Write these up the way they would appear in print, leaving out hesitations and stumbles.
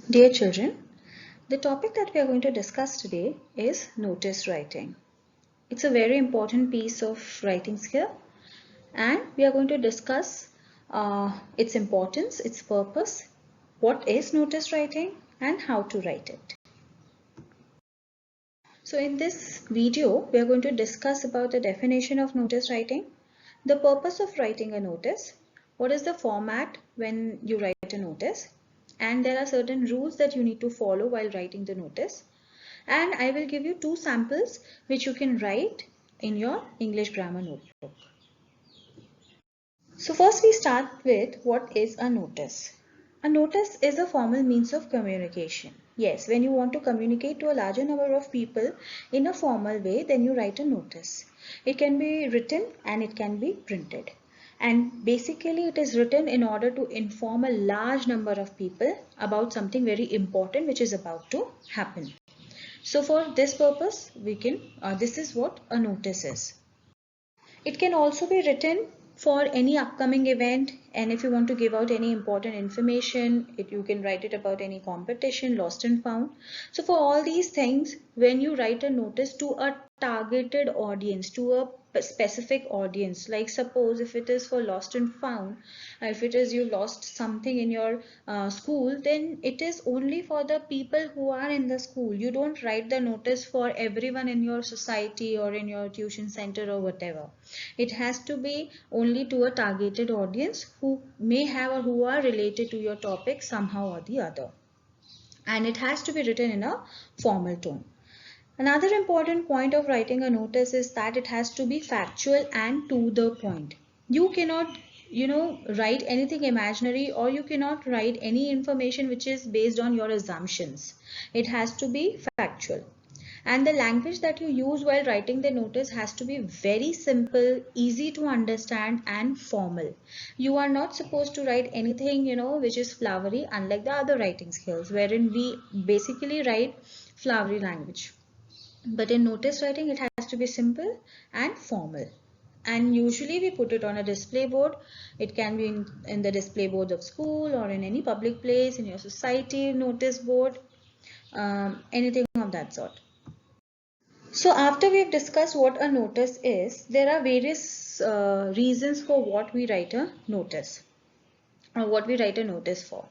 Dear children, the topic that we are going to discuss today is notice writing. It's a very important piece of writing skill, and we are going to discuss its importance, its purpose, what is notice writing, and how to write it. So in this video, we are going to discuss about the definition of notice writing, the purpose of writing a notice, what is the format when you write a notice, and there are certain rules that you need to follow while writing the notice. And I will give you two samples which you can write in your English grammar notebook. So first we start with what is a notice. A notice is a formal means of communication. Yes, when you want to communicate to a larger number of people in a formal way, then you write a notice. It can be written and it can be printed. And basically it is written in order to inform a large number of people about something very important which is about to happen. So for this purpose, this is what a notice is. It can also be written for any upcoming event, and if you want to give out any important information, you can write it about any competition, lost and found. So for all these things, when you write a notice to a targeted audience, to a specific audience, like suppose if it is for lost and found, if it is you lost something in your school, then it is only for the people who are in the school. You don't write the notice for everyone in your society or in your tuition center or whatever. It has to be only to a targeted audience who may have or who are related to your topic somehow or the other. And it has to be written in a formal tone. Another important point of writing a notice is that it has to be factual and to the point. You cannot, write anything imaginary, or you cannot write any information which is based on your assumptions. It has to be factual. And the language that you use while writing the notice has to be very simple, easy to understand and formal. You are not supposed to write anything, which is flowery, unlike the other writing skills wherein we basically write flowery language. But in notice writing, it has to be simple and formal. And usually we put it on a display board. It can be in the display board of school or in any public place, in your society notice board, anything of that sort. So after we have discussed what a notice is, there are various reasons for what we write a notice. Or what we write a notice for.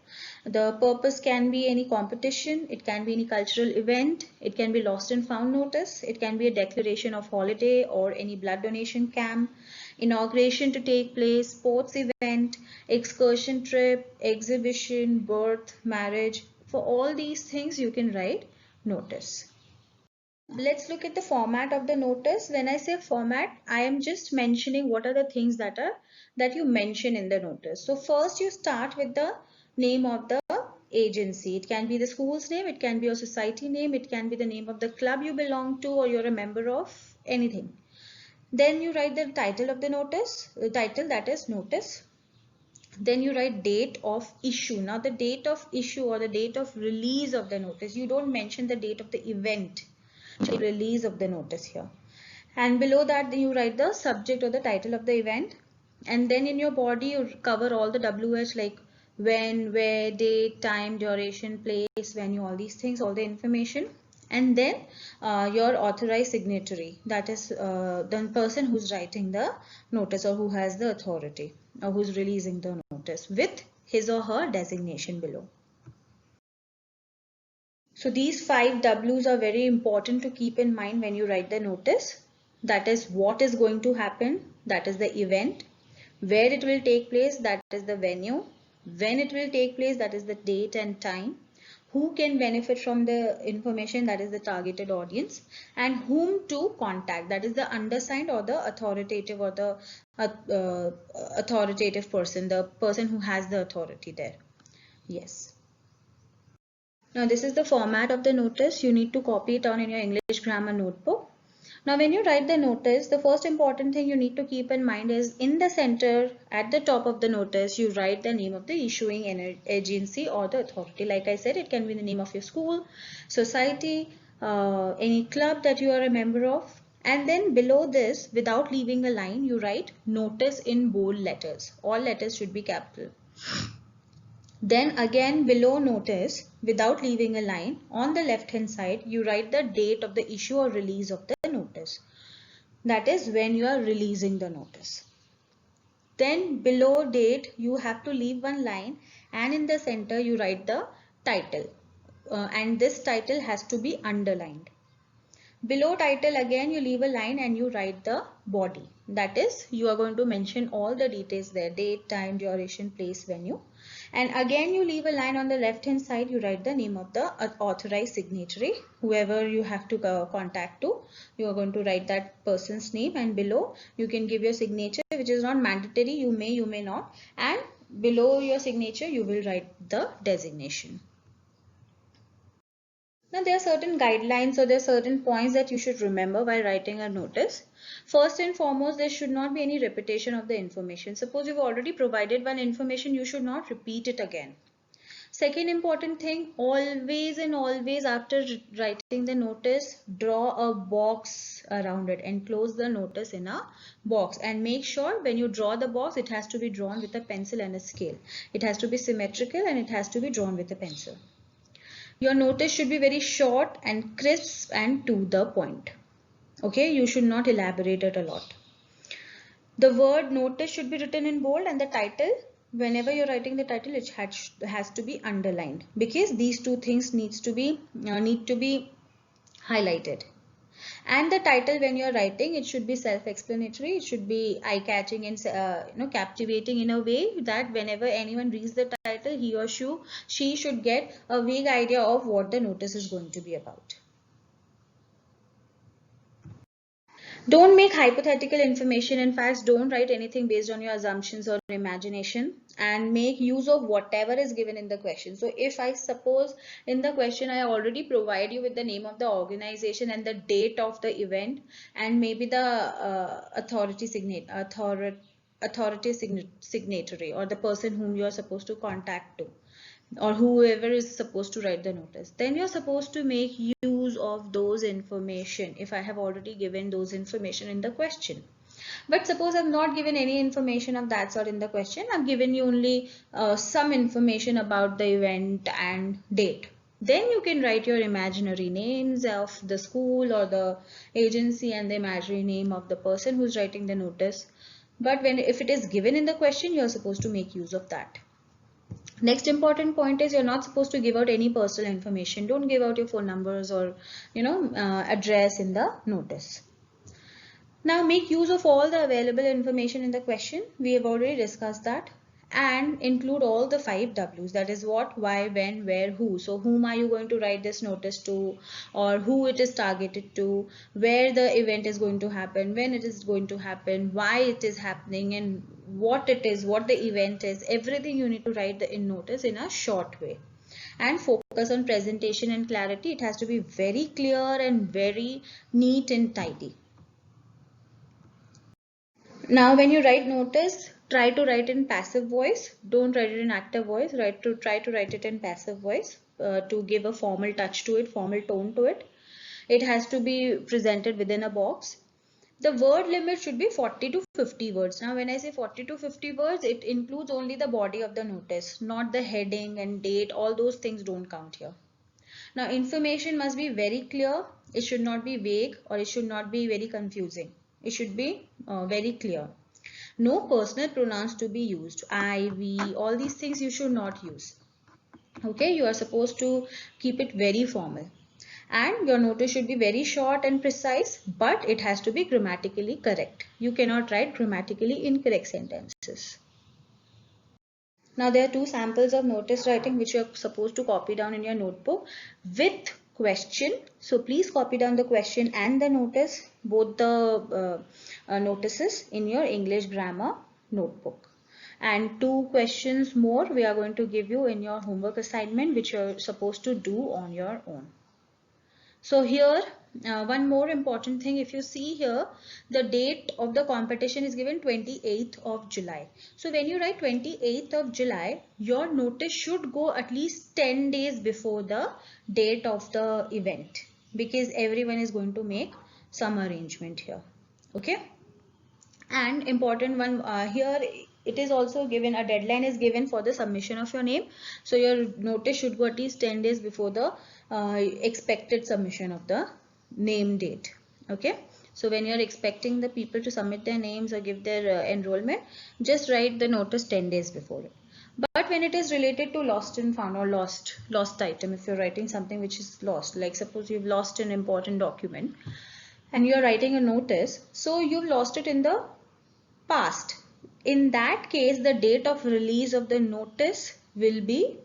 The purpose can be any competition, it can be any cultural event, it can be lost and found notice, it can be a declaration of holiday or any blood donation camp, inauguration to take place, sports event, excursion trip, exhibition, birth, marriage. For all these things you can write notice. Let's look at the format of the notice. When I say format, I am just mentioning what are the things that you mention in the notice. So first you start with the name of the agency. It can be the school's name, it can be your society name, it can be the name of the club you belong to or you're a member of, anything. Then you write the title of the notice, the title that is notice. Then you write date of issue. Now the date of issue or the date of release of the notice, you don't mention the date of the event, release of the notice here. And below that you write the subject or the title of the event, and then in your body you cover all the WH like when, where, date, time, duration, place, venue, all these things, all the information. And then your authorized signatory, that is the person who's writing the notice or who has the authority or who's releasing the notice with his or her designation below. So these 5 W's are very important to keep in mind when you write the notice. That is what is going to happen, that is the event, where it will take place, that is the venue, when it will take place, that is the date and time, who can benefit from the information, that is the targeted audience, and whom to contact, that is the undersigned or the authoritative or the authoritative person, the person who has the authority there. Yes. Now this is the format of the notice. You need to copy it down in your English grammar notebook. Now when you write the notice, the first important thing you need to keep in mind is in the center at the top of the notice, you write the name of the issuing agency or the authority. Like I said, it can be the name of your school, society, any club that you are a member of. And then below this, without leaving a line, you write notice in bold letters. All letters should be capital. Then again below notice, without leaving a line, on the left hand side you write the date of the issue or release of the notice. That is when you are releasing the notice. Then below date you have to leave one line, and in the center you write the title, and this title has to be underlined. Below title again you leave a line and you write the body. That is, you are going to mention all the details there: date, time, duration, place, venue. And again you leave a line on the left hand side, you write the name of the authorized signatory, whoever you have to contact to. You are going to write that person's name, and below you can give your signature, which is not mandatory. You may not. And below your signature you will write the designation. Now there are certain guidelines, or there are certain points that you should remember while writing a notice. First and foremost, there should not be any repetition of the information. Suppose you've already provided one information, you should not repeat it again. Second important thing, always and always after writing the notice, draw a box around it, enclose the notice in a box, and make sure when you draw the box, it has to be drawn with a pencil and a scale. It has to be symmetrical and it has to be drawn with a pencil. Your notice should be very short and crisp and to the point. Okay, you should not elaborate it a lot. The word notice should be written in bold, and the title, whenever you're writing the title, it has to be underlined, because these two things need to be highlighted. And the title, when you're writing, it should be self-explanatory. It should be eye-catching and captivating in a way that whenever anyone reads the title, he or she should get a vague idea of what the notice is going to be about. Don't make hypothetical information and facts. Don't write anything based on your assumptions or imagination, and make use of whatever is given in the question. So if I suppose in the question I already provide you with the name of the organization and the date of the event, and maybe the authority signatory, or the person whom you are supposed to contact to, or whoever is supposed to write the notice, then you're supposed to make use of those information if I have already given those information in the question. But suppose I've not given any information of that sort in the question, I've given you only some information about the event and date. Then you can write your imaginary names of the school or the agency and the imaginary name of the person who's writing the notice. But if it is given in the question, you're supposed to make use of that. Next important point is, you're not supposed to give out any personal information. Don't give out your phone numbers or address in the notice. Now make use of all the available information in the question. We have already discussed that. And include all the 5 W's, that is what, why, when, where, who. So whom are you going to write this notice to, or who it is targeted to, where the event is going to happen, when it is going to happen, why it is happening, and what it is, what the event is. Everything you need to write in notice in a short way. And focus on presentation and clarity. It has to be very clear and very neat and tidy. Now when you write notice, try to write in passive voice. Don't write it in active voice. Try to write it in passive voice to give a formal touch to it, formal tone to it. It has to be presented within a box. The word limit should be 40 to 50 words. Now when I say 40 to 50 words, it includes only the body of the notice, not the heading and date. All those things don't count here. Now information must be very clear. It should not be vague, or it should not be very confusing. It should be very clear. No personal pronouns to be used. I, we, all these things you should not use. Okay, you are supposed to keep it very formal. And your notice should be very short and precise, but it has to be grammatically correct. You cannot write grammatically incorrect sentences. Now there are 2 samples of notice writing which you are supposed to copy down in your notebook with question. So please copy down the question and the notice, both the notices, in your English grammar notebook. And 2 questions more we are going to give you in your homework assignment, which you are supposed to do on your own. So here one more important thing, if you see here, the date of the competition is given 28th of July. So when you write 28th of July, your notice should go at least 10 days before the date of the event, because everyone is going to make some arrangement here. Okay. And important one here, it is also given, a deadline is given for the submission of your name. So your notice should go at least 10 days before the expected submission of the name date. Okay. So when you're expecting the people to submit their names or give their enrollment, just write the notice 10 days before it. But when it is related to lost and found or lost item, if you're writing something which is lost, like suppose you've lost an important document and you're writing a notice, so you've lost it in the past. In that case, the date of release of the notice will be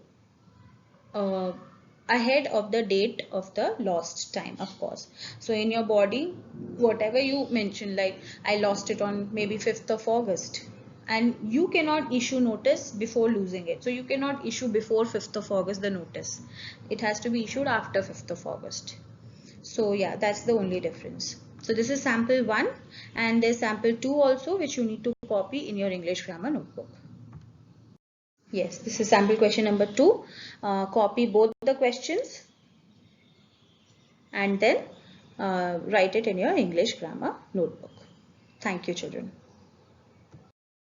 ahead of the date of the lost time, of course. So in your body, whatever you mention, like I lost it on maybe 5th of August, and you cannot issue notice before losing it. So you cannot issue before 5th of August the notice. It has to be issued after 5th of August. So yeah, that's the only difference. So this is sample 1, and there's sample 2 also, which you need to copy in your English grammar notebook. Yes, this is sample question number 2. Copy both the questions and then write it in your English grammar notebook. Thank you, children.